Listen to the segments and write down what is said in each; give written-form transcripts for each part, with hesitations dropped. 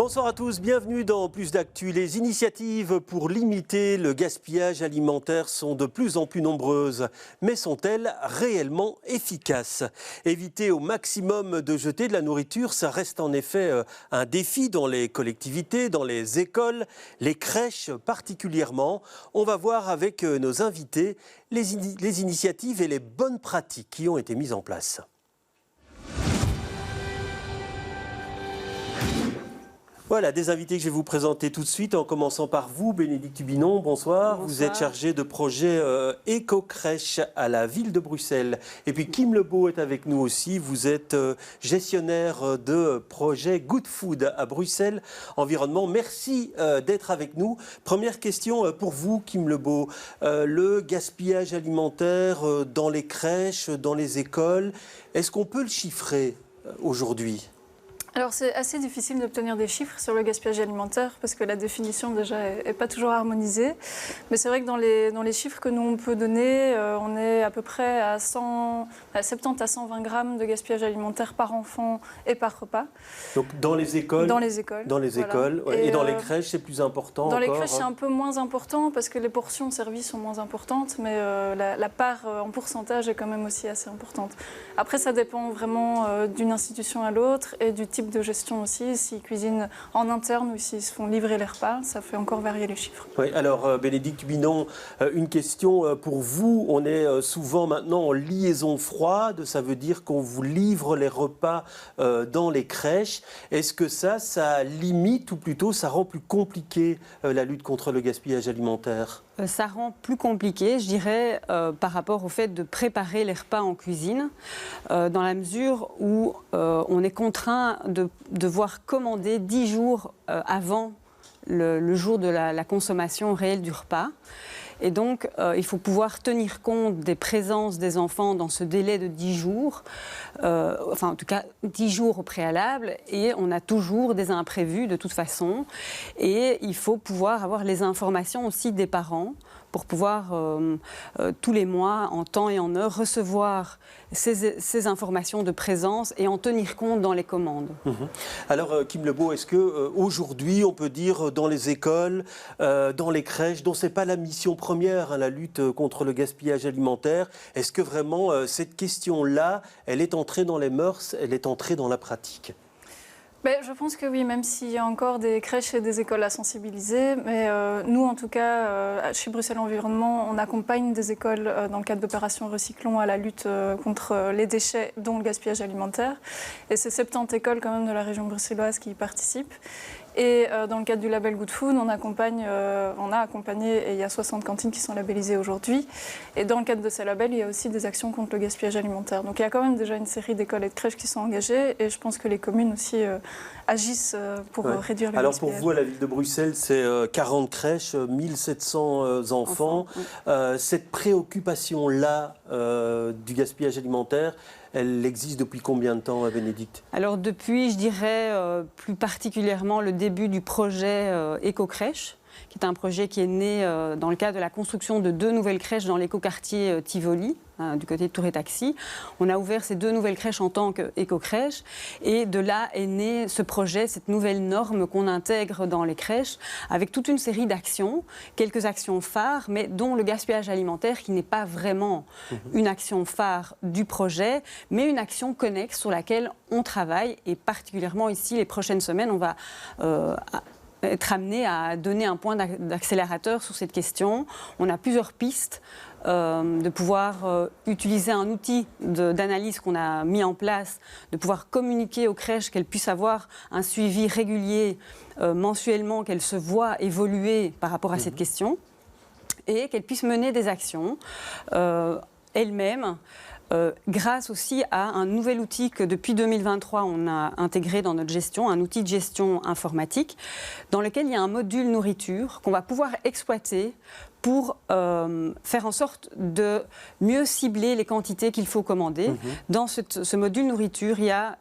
Bonsoir à tous, bienvenue dans Plus d'actu. Les initiatives pour limiter le gaspillage alimentaire sont de plus en plus nombreuses, mais sont-elles réellement efficaces? Éviter au maximum de jeter de la nourriture, ça reste en effet un défi dans les collectivités, dans les écoles, les crèches particulièrement. On va voir avec nos invités les initiatives et les bonnes pratiques qui ont été mises en place. Voilà, des invités que je vais vous présenter tout de suite, en commençant par vous, Bénédicte Tubinon, bonsoir. Vous êtes chargée de projet éco-crèche à la ville de Bruxelles. Et puis Kim Lebeau est avec nous aussi, vous êtes gestionnaire de projet Good Food à Bruxelles Environnement. Merci d'être avec nous. Première question pour vous, Kim Lebeau. Le gaspillage alimentaire dans les crèches, dans les écoles, est-ce qu'on peut le chiffrer aujourd'hui ? Alors c'est assez difficile d'obtenir des chiffres sur le gaspillage alimentaire parce que la définition déjà n'est pas toujours harmonisée. Mais c'est vrai que dans les chiffres que nous on peut donner, on est à peu près à 70 à 120 grammes de gaspillage alimentaire par enfant et par repas. Donc dans les écoles. Dans les écoles. Dans les écoles. Et dans les crèches, c'est plus important dans encore. Les crèches, c'est un peu moins important parce que les portions servies sont moins importantes, mais la part en pourcentage est quand même aussi assez importante. Après, ça dépend vraiment d'une institution à l'autre et du type de gestion aussi, s'ils cuisinent en interne ou s'ils se font livrer les repas, ça fait encore varier les chiffres. Oui, alors Bénédicte Tubinon, une question pour vous. On est souvent maintenant en liaison froide, ça veut dire qu'on vous livre les repas dans les crèches. Est-ce que ça limite ou plutôt ça rend plus compliqué la lutte contre le gaspillage alimentaire ? Ça rend plus compliqué, je dirais, par rapport au fait de préparer les repas en cuisine, dans la mesure où on est contraint de devoir commander 10 jours avant le jour de la consommation réelle du repas. Et donc, il faut pouvoir tenir compte des présences des enfants dans ce délai de 10 jours, enfin en tout cas 10 jours au préalable, et on a toujours des imprévus de toute façon. Et il faut pouvoir avoir les informations aussi des parents pour pouvoir tous les mois, en temps et en heure, recevoir ces informations de présence et en tenir compte dans les commandes. Alors, Kim Lebeau, est-ce qu'aujourd'hui, on peut dire dans les écoles, dans les crèches, dont ce n'est pas la mission première, la lutte contre le gaspillage alimentaire, est-ce que vraiment cette question-là, elle est entrée dans les mœurs, elle est entrée dans la pratique ? Je pense que oui, même s'il y a encore des crèches et des écoles à sensibiliser. Mais nous, en tout cas, chez Bruxelles Environnement, on accompagne des écoles dans le cadre d'opérations Recyclons à la lutte contre les déchets, dont le gaspillage alimentaire. Et c'est 70 écoles quand même de la région bruxelloise qui y participent. Et dans le cadre du label Good Food, on a accompagné, et il y a 60 cantines qui sont labellisées aujourd'hui. Et dans le cadre de ces labels, il y a aussi des actions contre le gaspillage alimentaire. Donc il y a quand même déjà une série d'écoles et de crèches qui sont engagées. Et je pense que les communes aussi agissent pour réduire le gaspillage. Alors pour vous, à la ville de Bruxelles, c'est 40 crèches, 1700 enfants. Cette préoccupation-là du gaspillage alimentaire, elle existe depuis combien de temps, Bénédicte ? Alors depuis, je dirais, plus particulièrement le début du projet éco-crèche, qui est un projet qui est né dans le cadre de la construction de 2 nouvelles crèches dans l'écoquartier Tivoli, du côté de Tour et Taxi. On a ouvert ces 2 nouvelles crèches en tant qu'éco-crèche, et de là est né ce projet, cette nouvelle norme qu'on intègre dans les crèches, avec toute une série d'actions, quelques actions phares, mais dont le gaspillage alimentaire, qui n'est pas vraiment une action phare du projet, mais une action connexe sur laquelle on travaille, et particulièrement ici, les prochaines semaines, on va être amené à donner un point d'accélérateur sur cette question. On a plusieurs pistes de pouvoir utiliser un outil d'analyse qu'on a mis en place, de pouvoir communiquer aux crèches, qu'elles puissent avoir un suivi régulier mensuellement, qu'elles se voient évoluer par rapport à cette question, et qu'elles puissent mener des actions elles-mêmes, grâce aussi à un nouvel outil que depuis 2023 on a intégré dans notre gestion, un outil de gestion informatique dans lequel il y a un module nourriture qu'on va pouvoir exploiter pour faire en sorte de mieux cibler les quantités qu'il faut commander. Dans ce module nourriture, il y a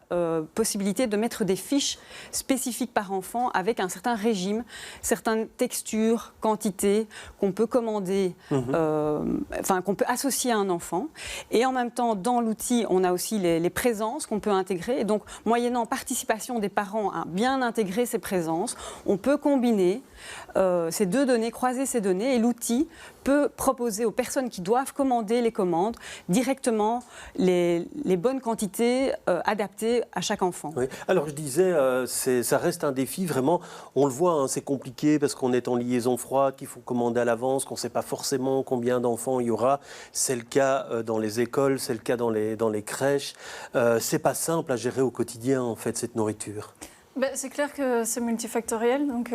possibilité de mettre des fiches spécifiques par enfant avec un certain régime, certaines textures, quantités qu'on peut commander, qu'on peut associer à un enfant. Et en même temps, dans l'outil, on a aussi les présences qu'on peut intégrer. Et donc, moyennant participation des parents à bien intégrer ces présences, on peut combiner ces deux données, croiser ces données, et l'outil peut proposer aux personnes qui doivent commander les commandes directement les bonnes quantités adaptées à chaque enfant. Oui. Alors je disais, ça reste un défi vraiment, on le voit, hein, c'est compliqué parce qu'on est en liaison froide, qu'il faut commander à l'avance, qu'on ne sait pas forcément combien d'enfants il y aura. C'est le cas dans les écoles, c'est le cas dans les crèches. C'est pas simple à gérer au quotidien en fait cette nourriture. C'est clair que c'est multifactoriel, donc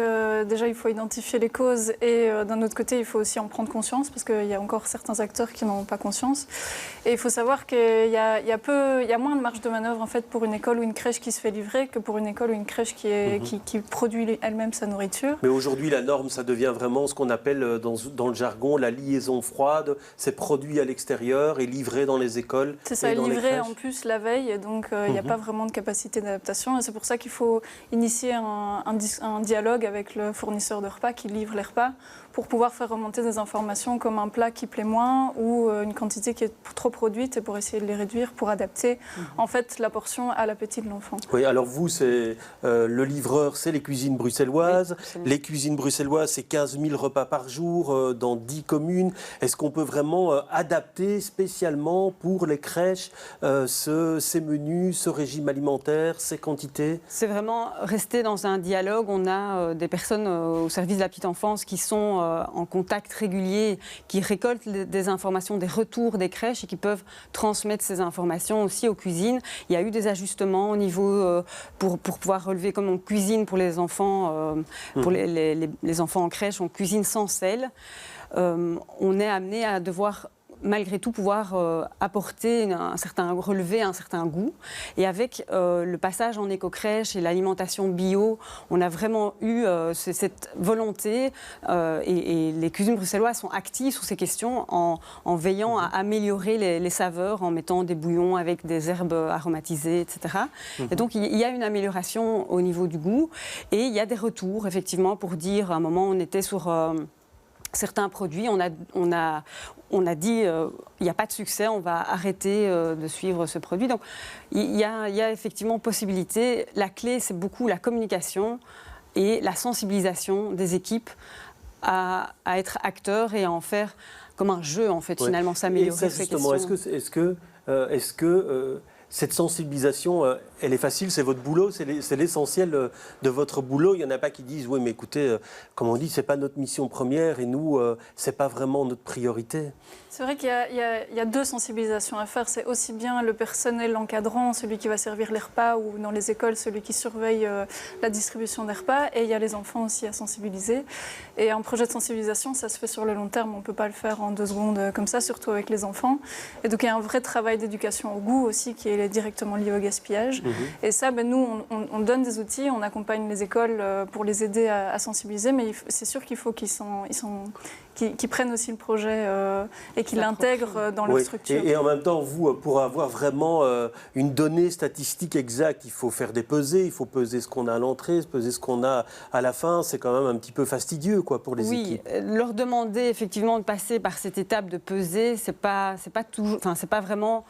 déjà il faut identifier les causes et d'un autre côté il faut aussi en prendre conscience parce qu'il y a encore certains acteurs qui n'en ont pas conscience. Et il faut savoir qu'il y a moins de marge de manœuvre en fait pour une école ou une crèche qui se fait livrer que pour une école ou une crèche qui produit elle-même sa nourriture. Mais aujourd'hui la norme ça devient vraiment ce qu'on appelle dans le jargon la liaison froide, c'est produit à l'extérieur et livré dans les écoles. C'est ça, livré en plus la veille, et donc il n'y a pas vraiment de capacité d'adaptation et c'est pour ça qu'il faut initier un dialogue avec le fournisseur de repas qui livre les repas pour pouvoir faire remonter des informations comme un plat qui plaît moins ou une quantité qui est trop produite et pour essayer de les réduire, pour adapter en fait la portion à l'appétit de l'enfant. Oui, alors vous, c'est le livreur, c'est les cuisines bruxelloises. Oui, les cuisines bruxelloises, c'est 15 000 repas par jour dans 10 communes. Est-ce qu'on peut vraiment adapter spécialement pour les crèches ces menus, ce régime alimentaire, ces quantités? C'est vraiment rester dans un dialogue. On a des personnes au service de la petite enfance qui sont en contact régulier, qui récoltent des informations, des retours des crèches et qui peuvent transmettre ces informations aussi aux cuisines. Il y a eu des ajustements au niveau pour pouvoir relever comme on cuisine pour les enfants, pour les enfants en crèche, on cuisine sans sel. On est amené à devoir malgré tout pouvoir apporter relever un certain goût. Et avec le passage en éco-crèche et l'alimentation bio, on a vraiment eu cette volonté et les cuisines bruxelloises sont actives sur ces questions en veillant à améliorer les saveurs, en mettant des bouillons avec des herbes aromatisées, etc. Et donc il y a une amélioration au niveau du goût et il y a des retours effectivement pour dire, à un moment on était sur certains produits, on a dit il n'y a pas de succès, on va arrêter de suivre ce produit. Donc il y a effectivement possibilité. La clé, c'est beaucoup la communication et la sensibilisation des équipes à être acteurs et à en faire comme un jeu, en fait, finalement, s'améliorer ces questions. Est-ce que cette sensibilisation, elle est facile, c'est votre boulot, c'est l'essentiel de votre boulot. Il n'y en a pas qui disent, oui, mais écoutez, comme on dit, ce n'est pas notre mission première et nous, ce n'est pas vraiment notre priorité. C'est vrai qu'il y a deux sensibilisations à faire. C'est aussi bien le personnel encadrant, celui qui va servir les repas, ou dans les écoles, celui qui surveille la distribution des repas. Et il y a les enfants aussi à sensibiliser. Et un projet de sensibilisation, ça se fait sur le long terme. On ne peut pas le faire en 2 secondes comme ça, surtout avec les enfants. Et donc il y a un vrai travail d'éducation au goût aussi qui est directement lié au gaspillage. Et ça, nous, on donne des outils, on accompagne les écoles pour les aider à sensibiliser. Mais c'est sûr qu'il faut qu'ils prennent aussi le projet et qu'ils l'intègrent dans leur structure. Et en même temps, vous, pour avoir vraiment une donnée statistique exacte, il faut faire des pesées, il faut peser ce qu'on a à l'entrée, peser ce qu'on a à la fin. C'est quand même un petit peu fastidieux pour les équipes. Oui, leur demander effectivement de passer par cette étape de peser, c'est pas vraiment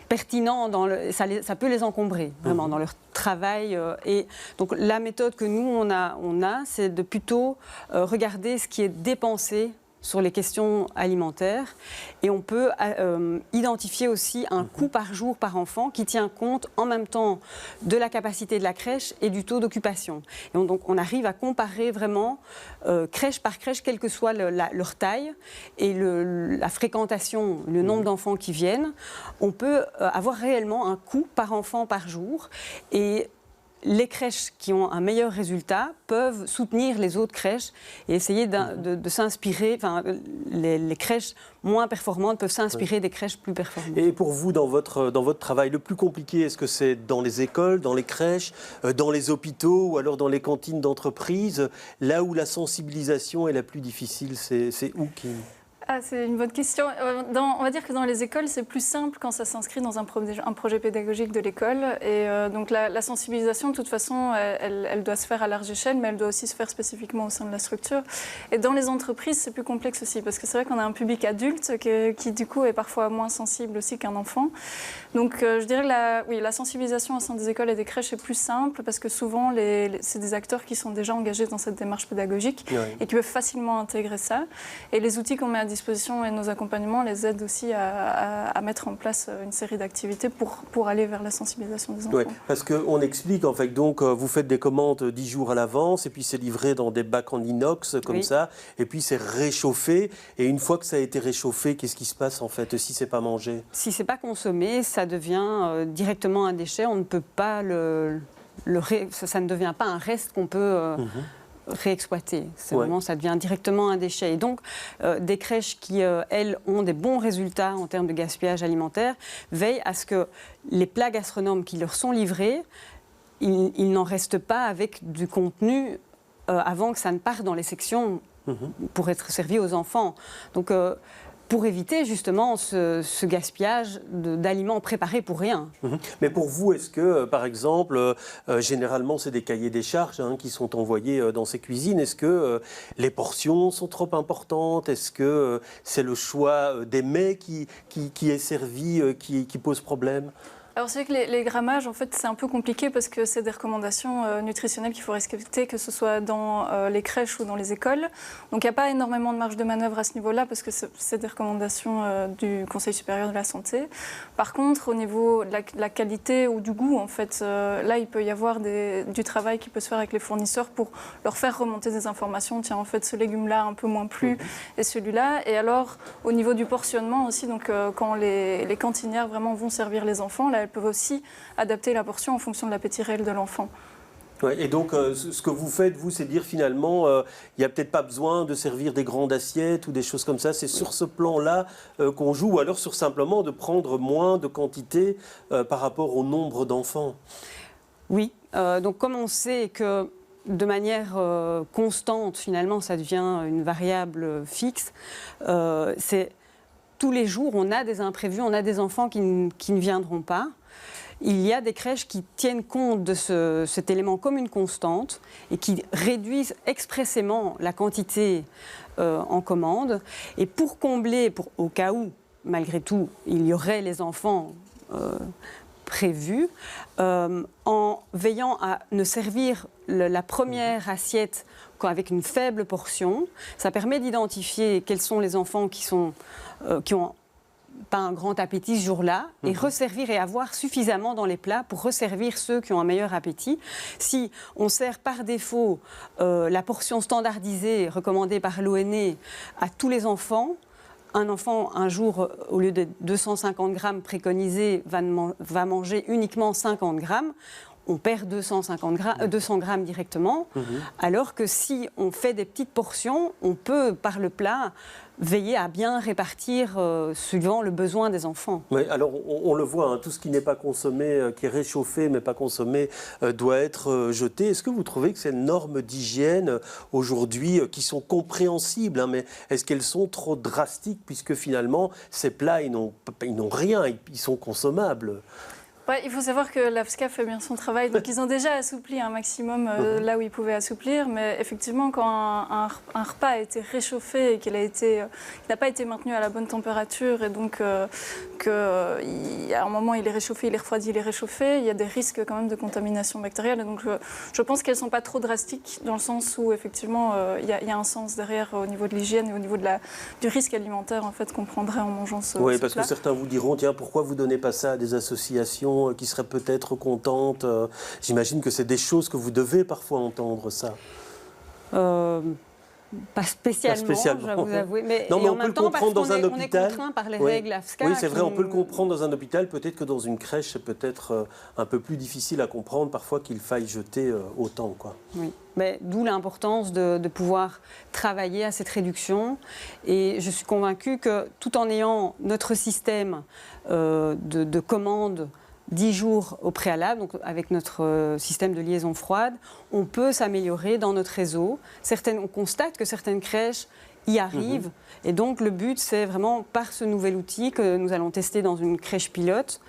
pertinent, ça peut les encombrer vraiment dans leur travail. Et donc la méthode que nous on a c'est de plutôt regarder ce qui est dépensé sur les questions alimentaires et on peut identifier aussi un coût par jour par enfant qui tient compte en même temps de la capacité de la crèche et du taux d'occupation. Et donc on arrive à comparer vraiment crèche par crèche, quelle que soit leur taille et la fréquentation, le nombre d'enfants qui viennent. On peut avoir réellement un coût par enfant par jour et les crèches qui ont un meilleur résultat peuvent soutenir les autres crèches et essayer de s'inspirer, enfin, les crèches moins performantes peuvent s'inspirer des crèches plus performantes. Et pour vous, dans votre travail, le plus compliqué, est-ce que c'est dans les écoles, dans les crèches, dans les hôpitaux ou alors dans les cantines d'entreprise? Là où la sensibilisation est la plus difficile, c'est où qui... Ah, c'est une bonne question. On va dire que dans les écoles, c'est plus simple quand ça s'inscrit dans un projet pédagogique de l'école. Et donc la sensibilisation, de toute façon, elle doit se faire à large échelle, mais elle doit aussi se faire spécifiquement au sein de la structure. Et dans les entreprises, c'est plus complexe aussi, parce que c'est vrai qu'on a un public adulte qui, du coup, est parfois moins sensible aussi qu'un enfant. Donc je dirais que la sensibilisation au sein des écoles et des crèches est plus simple, parce que souvent, c'est des acteurs qui sont déjà engagés dans cette démarche pédagogique et qui peuvent facilement intégrer ça. Et les outils qu'on met à disposition et nos accompagnements les aident aussi à mettre en place une série d'activités pour aller vers la sensibilisation des enfants. Oui, parce qu'on explique, en fait, donc vous faites des commandes 10 jours à l'avance et puis c'est livré dans des bacs en inox comme ça et puis c'est réchauffé et une fois que ça a été réchauffé, qu'est-ce qui se passe en fait si c'est pas mangé? Si c'est pas consommé, ça devient directement un déchet, on ne peut pas ça ne devient pas un reste qu'on peut... réexploiter. Vraiment, ça devient directement un déchet. Et donc, des crèches qui, elles, ont des bons résultats en termes de gaspillage alimentaire, veillent à ce que les plats gastronomes qui leur sont livrés, ils n'en restent pas avec du contenu avant que ça ne parte dans les sections pour être servi aux enfants. Donc, pour éviter justement ce gaspillage d'aliments préparés pour rien. Mais pour vous, est-ce que, par exemple, généralement c'est des cahiers des charges qui sont envoyés dans ces cuisines, est-ce que les portions sont trop importantes? Est-ce que c'est le choix des mets qui est servi qui pose problème? Alors c'est vrai que les grammages, en fait, c'est un peu compliqué parce que c'est des recommandations nutritionnelles qu'il faut respecter, que ce soit dans les crèches ou dans les écoles. Donc il n'y a pas énormément de marge de manœuvre à ce niveau-là parce que c'est des recommandations du Conseil supérieur de la santé. Par contre, au niveau de la qualité ou du goût, en fait, là, il peut y avoir du travail qui peut se faire avec les fournisseurs pour leur faire remonter des informations. Tiens, en fait, ce légume-là un peu moins plu et celui-là. Et alors, au niveau du portionnement aussi, donc quand les cantinières vraiment vont servir les enfants, là, elles peuvent aussi adapter la portion en fonction de l'appétit réel de l'enfant. Ouais, et donc, ce que vous faites, vous, c'est dire finalement, il n'y a peut-être pas besoin de servir des grandes assiettes ou des choses comme ça. C'est sur ce plan-là qu'on joue, ou alors sur simplement de prendre moins de quantité par rapport au nombre d'enfants. Oui, donc comme on sait que de manière constante, finalement, ça devient une variable fixe, c'est... Tous les jours, on a des imprévus, on a des enfants qui ne viendront pas. Il y a des crèches qui tiennent compte de cet élément comme une constante et qui réduisent expressément la quantité en commande. Et pour combler, au cas où, malgré tout, il y aurait les enfants prévus, en veillant à ne servir la première assiette qu'avec une faible portion, ça permet d'identifier quels sont les enfants qui ont pas un grand appétit ce jour-là, et resservir et avoir suffisamment dans les plats pour resservir ceux qui ont un meilleur appétit. Si on sert par défaut la portion standardisée recommandée par l'ONE à tous les enfants, un enfant, un jour, au lieu de 250 grammes préconisés, va manger uniquement 50 grammes. On perd 200 grammes directement, alors que si on fait des petites portions, on peut, par le plat, veiller à bien répartir suivant le besoin des enfants. Oui, alors on le voit, tout ce qui n'est pas consommé, qui est réchauffé mais pas consommé, doit être jeté. Est-ce que vous trouvez que ces normes d'hygiène aujourd'hui, qui sont compréhensibles, mais est-ce qu'elles sont trop drastiques puisque finalement ces plats, ils n'ont rien, ils sont consommables? Ouais, il faut savoir que l'AFSCA fait bien son travail, donc ils ont déjà assoupli un maximum là où ils pouvaient assouplir, mais effectivement quand un repas a été réchauffé et qu'il n'a pas été maintenu à la bonne température et donc à un moment il est réchauffé, il est refroidi, il est réchauffé, il y a des risques quand même de contamination bactérielle, et donc je pense qu'elles ne sont pas trop drastiques dans le sens où effectivement il y a un sens derrière au niveau de l'hygiène et au niveau du risque alimentaire en fait qu'on prendrait en mangeant ce Oui, parce plat. que certains vous diront, tiens, pourquoi vous ne donnez pas ça à des associations qui seraient peut-être contentes. J'imagine que c'est des choses que vous devez parfois entendre, ça. Pas spécialement, je dois vous avouer. Mais, non, mais en on peut même le temps, comprendre dans un on est hôpital. contraint par les Oui. règles AFSCA. Oui, c'est vrai, on peut le comprendre dans un hôpital. Peut-être que dans une crèche, c'est peut-être un peu plus difficile à comprendre parfois qu'il faille jeter autant, quoi. Oui. Mais d'où l'importance de pouvoir travailler à cette réduction. Et je suis convaincue que tout en ayant notre système de commande 10 jours au préalable, donc avec notre système de liaison froide, on peut s'améliorer dans notre réseau. On constate que certaines crèches y arrivent. Et donc le but, c'est vraiment par ce nouvel outil que nous allons tester dans une crèche pilote,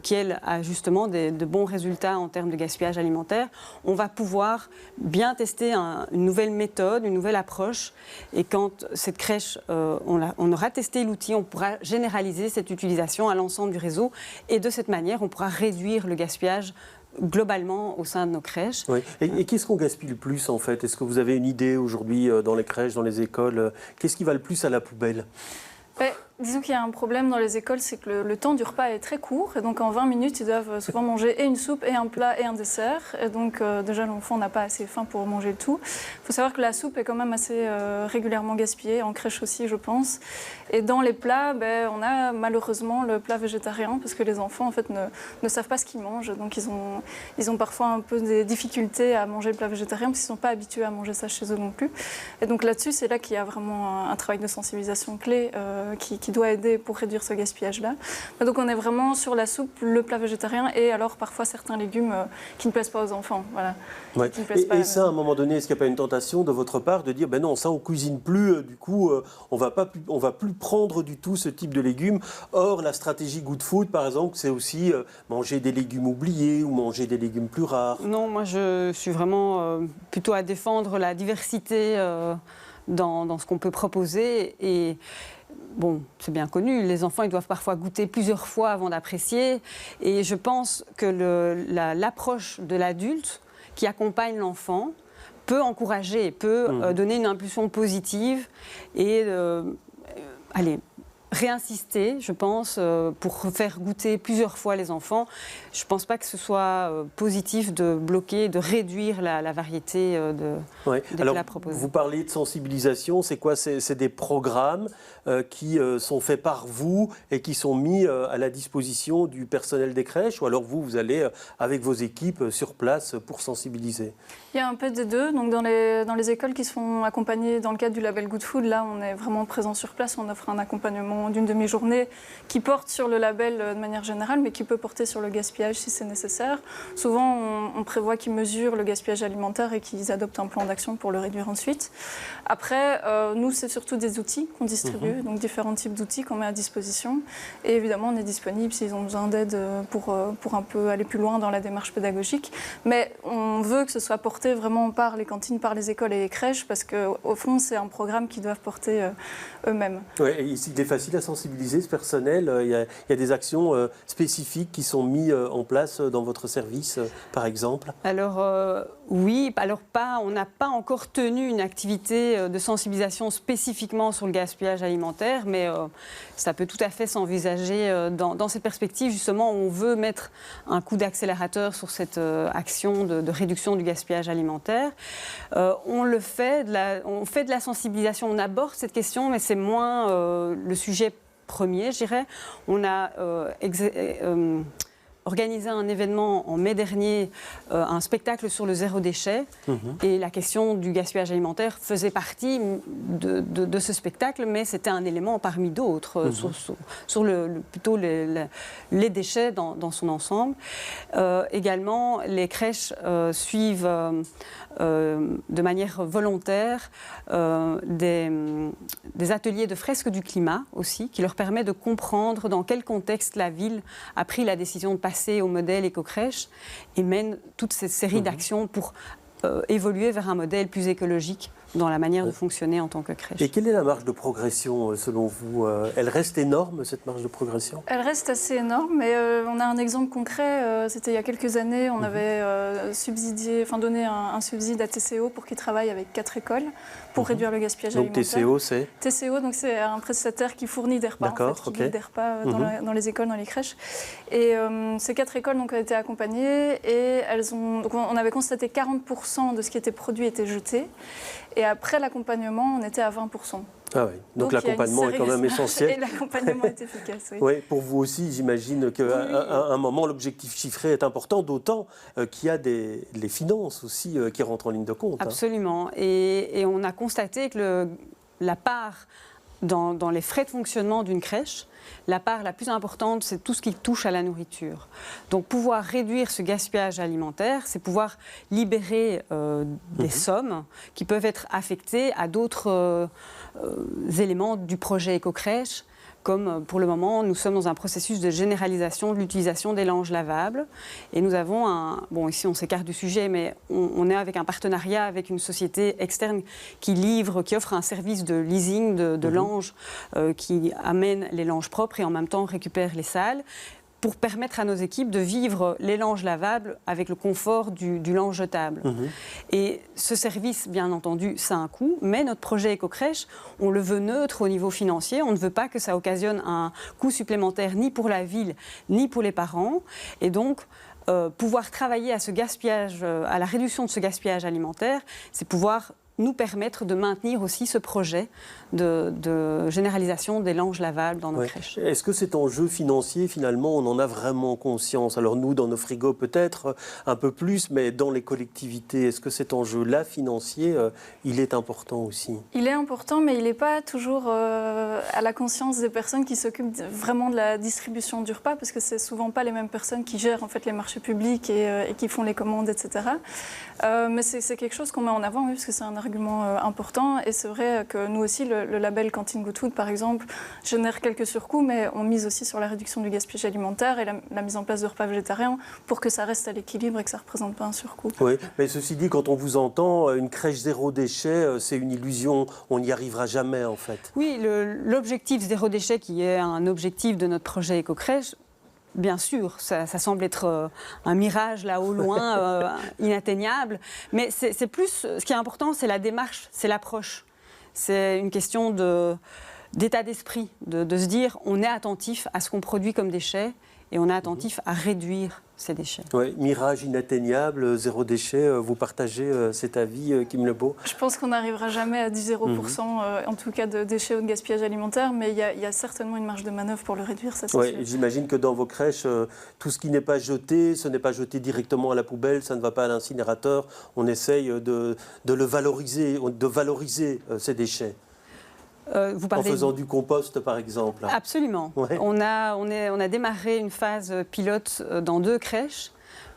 qui elle a justement de bons résultats en termes de gaspillage alimentaire. On va pouvoir bien tester une nouvelle méthode, une nouvelle approche. Et quand cette crèche, on aura testé l'outil, on pourra généraliser cette utilisation à l'ensemble du réseau. Et de cette manière, on pourra réduire le gaspillage globalement au sein de nos crèches. Oui. Et qu'est-ce qu'on gaspille le plus en fait? Est-ce que vous avez une idée aujourd'hui dans les crèches, dans les écoles? Qu'est-ce qui va le plus à la poubelle? Disons qu'il y a un problème dans les écoles, c'est que le temps du repas est très court. Et donc en 20 minutes, ils doivent souvent manger et une soupe, et un plat, et un dessert. Et donc déjà, l'enfant n'a pas assez faim pour manger le tout. Il faut savoir que la soupe est quand même assez régulièrement gaspillée, en crèche aussi, je pense. Et dans les plats, on a malheureusement le plat végétarien, parce que les enfants en fait, ne savent pas ce qu'ils mangent. Donc ils ont parfois un peu des difficultés à manger le plat végétarien, parce qu'ils ne sont pas habitués à manger ça chez eux non plus. Et donc là-dessus, c'est là qu'il y a vraiment un travail de sensibilisation clé qui doit aider pour réduire ce gaspillage-là. Donc on est vraiment sur la soupe, le plat végétarien et alors parfois certains légumes qui ne plaisent pas aux enfants. Voilà. Ouais. Et ça, à un moment donné, est-ce qu'il n'y a pas une tentation de votre part de dire non, ça on cuisine plus, du coup on va plus prendre du tout ce type de légumes. Or, la stratégie Good Food, par exemple, c'est aussi manger des légumes oubliés ou manger des légumes plus rares. Non, moi je suis vraiment plutôt à défendre la diversité dans ce qu'on peut proposer. Et bon, c'est bien connu, les enfants ils doivent parfois goûter plusieurs fois avant d'apprécier. Et je pense que l'approche de l'adulte qui accompagne l'enfant peut encourager, peut donner une impulsion positive et réinsister, je pense, pour faire goûter plusieurs fois les enfants. Je ne pense pas que ce soit positif de bloquer, de réduire la variété des plats proposés. Vous parlez de sensibilisation, c'est quoi? C'est des programmes qui sont faits par vous et qui sont mis à la disposition du personnel des crèches, ou alors vous allez avec vos équipes sur place pour sensibiliser? Il y a un peu des deux. Donc dans les écoles qui se font accompagner dans le cadre du label Good Food, là on est vraiment présent sur place, on offre un accompagnement d'une demi-journée qui porte sur le label de manière générale, mais qui peut porter sur le gaspillage si c'est nécessaire. Souvent, on prévoit qu'ils mesurent le gaspillage alimentaire et qu'ils adoptent un plan d'action pour le réduire ensuite. Après, nous, c'est surtout des outils qu'on distribue, donc différents types d'outils qu'on met à disposition. Et évidemment, on est disponible s'ils ont besoin d'aide pour un peu aller plus loin dans la démarche pédagogique. Mais on veut que ce soit porté vraiment par les cantines, par les écoles et les crèches, parce qu'au fond, c'est un programme qu'ils doivent porter eux-mêmes. Oui, il est facile à sensibiliser ce personnel. Il y a des actions spécifiques qui sont mises en place dans votre service, par exemple? Alors oui, on n'a pas encore tenu une activité de sensibilisation spécifiquement sur le gaspillage alimentaire, mais ça peut tout à fait s'envisager dans cette perspective, justement, où on veut mettre un coup d'accélérateur sur cette action de réduction du gaspillage alimentaire. On fait de la sensibilisation, on aborde cette question, mais c'est moins le sujet premier, je dirais. On a organisé un événement en mai dernier, un spectacle sur le zéro déchet. Et la question du gaspillage alimentaire faisait partie de ce spectacle, mais c'était un élément parmi d'autres sur plutôt les déchets dans son ensemble. Également, les crèches suivent de manière volontaire des ateliers de fresques du climat aussi, qui leur permet de comprendre dans quel contexte la ville a pris la décision de passer au modèle éco-crèche et mène toute cette série d'actions pour évoluer vers un modèle plus écologique dans la manière de fonctionner en tant que crèche. Et quelle est la marge de progression selon vous? Elle reste énorme, cette marge de progression? Elle reste assez énorme, mais on a un exemple concret. C'était il y a quelques années, on avait donné un subside à TCO pour qu'ils travaillent avec 4 écoles pour réduire le gaspillage alimentaire. TCO, c'est TCO, donc c'est un prestataire qui fournit des repas, qui livre des repas dans les écoles, dans les crèches. Et ces 4 écoles donc, ont été accompagnées et donc, on avait constaté 40% 80% de ce qui était produit était jeté. Et après l'accompagnement, on était à 20%. Ah oui. Donc l'accompagnement est quand même essentiel. Et l'accompagnement est efficace, oui. Oui, pour vous aussi, j'imagine qu'à un moment, l'objectif chiffré est important, d'autant qu'il y a les finances aussi qui rentrent en ligne de compte. Absolument. Et on a constaté que la part dans les frais de fonctionnement d'une crèche, la part la plus importante, c'est tout ce qui touche à la nourriture. Donc pouvoir réduire ce gaspillage alimentaire, c'est pouvoir libérer des sommes qui peuvent être affectées à d'autres éléments du projet éco-crèche, comme pour le moment, nous sommes dans un processus de généralisation de l'utilisation des langes lavables. Et nous avons bon, ici on s'écarte du sujet, mais on est avec un partenariat avec une société externe qui offre un service de leasing de langes, qui amène les langes propres et en même temps récupère les sales, pour permettre à nos équipes de vivre les langes lavables avec le confort du lange jetable. Et ce service, bien entendu, ça a un coût, mais notre projet éco-crèche, on le veut neutre au niveau financier. On ne veut pas que ça occasionne un coût supplémentaire ni pour la ville, ni pour les parents. Et donc, pouvoir travailler à ce gaspillage, à la réduction de ce gaspillage alimentaire, c'est pouvoir nous permettre de maintenir aussi ce projet de généralisation des langes lavables dans nos crèches. Est-ce que cet enjeu financier, finalement, on en a vraiment conscience? Alors nous, dans nos frigos, peut-être un peu plus, mais dans les collectivités, est-ce que cet enjeu-là, financier, il est important aussi? Il est important, mais il n'est pas toujours à la conscience des personnes qui s'occupent vraiment de la distribution du repas, parce que ce ne sont souvent pas les mêmes personnes qui gèrent en fait, les marchés publics et qui font les commandes, etc. Mais c'est quelque chose qu'on met en avant, oui, parce que c'est un argument important. Et c'est vrai que nous aussi, le label Cantine Good Food, par exemple, génère quelques surcoûts, mais on mise aussi sur la réduction du gaspillage alimentaire et la mise en place de repas végétariens pour que ça reste à l'équilibre et que ça ne représente pas un surcoût. Oui, mais ceci dit, quand on vous entend, une crèche zéro déchet, c'est une illusion. On n'y arrivera jamais, en fait. Oui, l'objectif zéro déchet, qui est un objectif de notre projet éco-crèche, bien sûr, ça semble être un mirage là au loin, inatteignable. Mais c'est plus, ce qui est important, c'est la démarche, c'est l'approche. C'est une question d'état d'esprit, de se dire on est attentif à ce qu'on produit comme déchets et on est attentif à réduire ces déchets. Oui, mirage inatteignable, zéro déchet, vous partagez cet avis, Kim Lebeau? Je pense qu'on n'arrivera jamais à 10 0%, en tout cas de déchets ou de gaspillage alimentaire, mais il y a certainement une marge de manœuvre pour le réduire, ça c'est sûr. J'imagine que dans vos crèches, tout ce qui n'est pas jeté, ce n'est pas jeté directement à la poubelle, ça ne va pas à l'incinérateur, on essaye de valoriser ces déchets. Vous parlez en faisant du compost, par exemple. Absolument. Ouais. On a démarré une phase pilote dans 2 crèches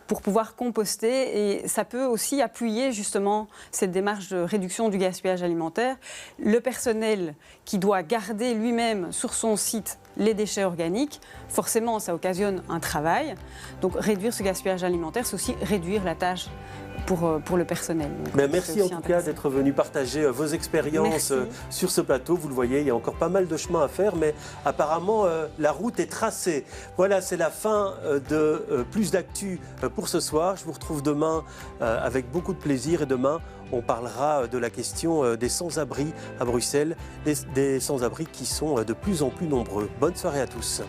pour pouvoir composter et ça peut aussi appuyer justement cette démarche de réduction du gaspillage alimentaire. Le personnel qui doit garder lui-même sur son site les déchets organiques, forcément ça occasionne un travail. Donc réduire ce gaspillage alimentaire, c'est aussi réduire la tâche pour le personnel. Donc, merci en tout cas d'être venu partager vos expériences sur ce plateau. Vous le voyez, il y a encore pas mal de chemin à faire, mais apparemment la route est tracée. Voilà, c'est la fin de Plus d'actu pour ce soir. Je vous retrouve demain avec beaucoup de plaisir et demain on parlera de la question des sans-abri à Bruxelles, des sans-abri qui sont de plus en plus nombreux. Bonne soirée à tous.